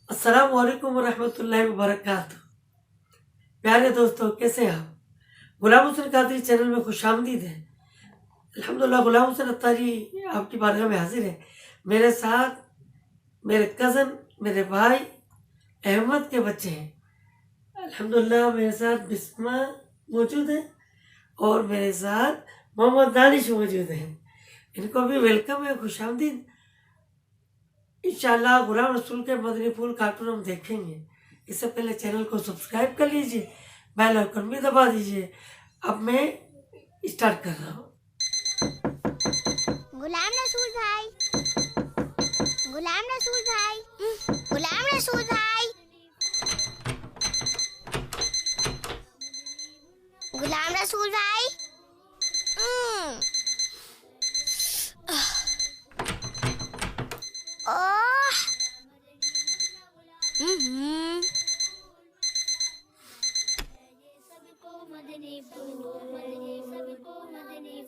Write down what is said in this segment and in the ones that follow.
अस्सलाम वालेकुम वरहमतुल्लाहि वबरकातुह। प्यारे दोस्तों, कैसे हैं आप? गुलाम हुसैन कादरी चैनल में खुशामदीद है। अल्हम्दुलिल्लाह, गुलाम हुसैन अत्तारी आपकी बारगाह में हाजिर है। मेरे साथ मेरे कज़न, मेरे भाई अहमद के बच्चे हैं। अल्हम्दुलिल्लाह, मेरे साथ बिस्मा मौजूद है और मेरे साथ मोहम्मद दानिश मौजूद हैं। इनको भी वेलकम है, खुशामदीद। इंशाअल्लाह गुलाम रसूल के मदनी फूल कार्टून हम देखेंगे। इससे पहले चैनल को सब्सक्राइब कर लीजिए, बेल आइकन भी दबा दीजिए। अब मैं स्टार्ट कर रहा हूँ। गुलाम रसूल भाई, गुलाम रसूल भाई, गुलाम रसूल भाई, गुलाम रसूल भाई। ओह,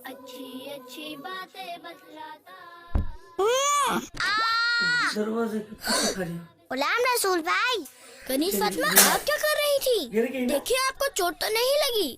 अच्छी अच्छी बातें बतलाता। दरवाजे के पीछे खड़ी हूँ। गुलाम रसूल भाई, कनीज फातिमा, आप क्या कर रही थी? गिर गई ना? देखिए, आपको चोट तो नहीं लगी?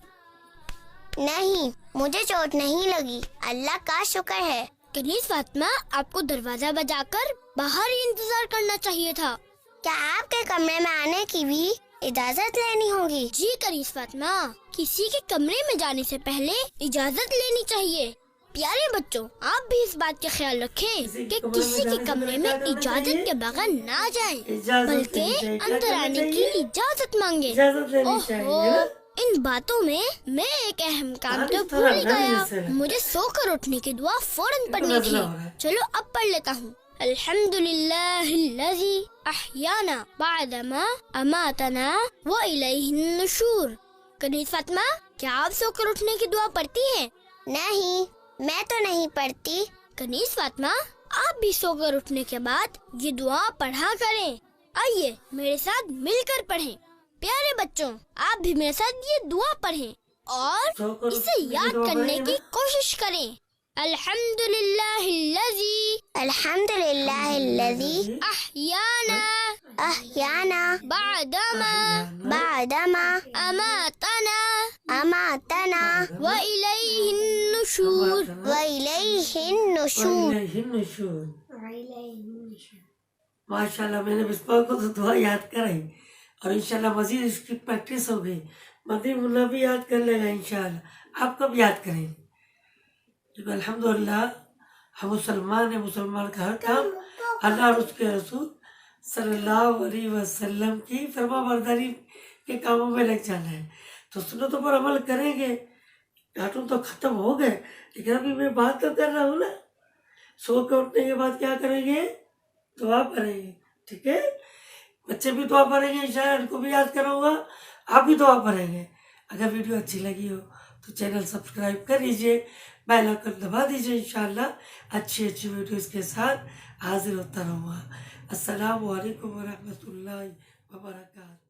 नहीं, मुझे चोट नहीं लगी, अल्लाह का शुक्र है। कनीज फातिमा, आपको दरवाजा बजाकर बाहर ही इंतजार करना चाहिए था। क्या आपके कमरे में आने की भी इजाजत लेनी होगी? जी कनीज फातिमा, किसी के कमरे में जाने से पहले इजाजत लेनी चाहिए। प्यारे बच्चों, आप भी इस बात का ख्याल रखें कि किसी के कमरे में इजाजत के बगैर ना जाएं, बल्कि अंदर आने की इजाजत मांगे। इजाजत लेनी ओहो, चाहिए ना? इन बातों में मैं एक अहम काम तो भूल ही गया। मुझे सोकर उठने की दुआ फौरन पढ़नी थी। चलो अब पढ़ लेता हूँ। अल्हम्दुलिल्लाहिल्लज़ी अहयाना बअदमा अमातना व इलैहिन नुशूर। कनीज फातिमा, क्या आप सोकर उठने की दुआ पढ़ती हैं? नहीं, मैं तो नहीं पढ़ती। कनीज फातिमा, आप भी सोकर उठने के बाद ये दुआ पढ़ा करें। आइए मेरे साथ मिलकर पढ़ें। प्यारे बच्चों, आप भी मेरे साथ ये दुआ पढ़ें और इसे याद करने की कोशिश करें। अल्हम्दुलिल्लाहिल्लज़ी अहयाना बअदमा अमातना व इलैहिन नुशूर। माशाल्लाह, मैंने बिस्मा को तो दुआ याद कराई और इंशाल्लाह मजीद इसकी प्रैक्टिस हो गई। मदनी मुल्ला भी याद कर लेगा इंशाल्लाह। आप कब याद करेंगे? क्योंकि अल्हम्दुलिल्लाह हम मुसलमान हैं। मुसलमान का हर काम अल्लाह और उसके रसूल सल्लल्लाहु अलैहि वसल्लम की फरमाबरदारी के कामों में लग जाना है। तो सुन्नतों पर अमल करेंगे। कार्टून तो खत्म हो गए, लेकिन अभी मैं बात तो कर रहा हूँ ना। सो के उठने के बाद क्या करेंगे? दुआ पढ़ेंगे, ठीक है? बच्चे भी दुआ पढ़ेंगे, इंशाअल्लाह इनको भी याद कराऊंगा। आप भी दुआ पढ़ेंगे। अगर वीडियो अच्छी लगी हो तो चैनल सब्सक्राइब कर लीजिए, बेल आइकन दबा दीजिए। इंशाअल्लाह अच्छी अच्छी वीडियोस के साथ हाजिर होता रहूँगा। अस्सलामु अलैकुम वरहमतुल्लाहि वबरकातुहू।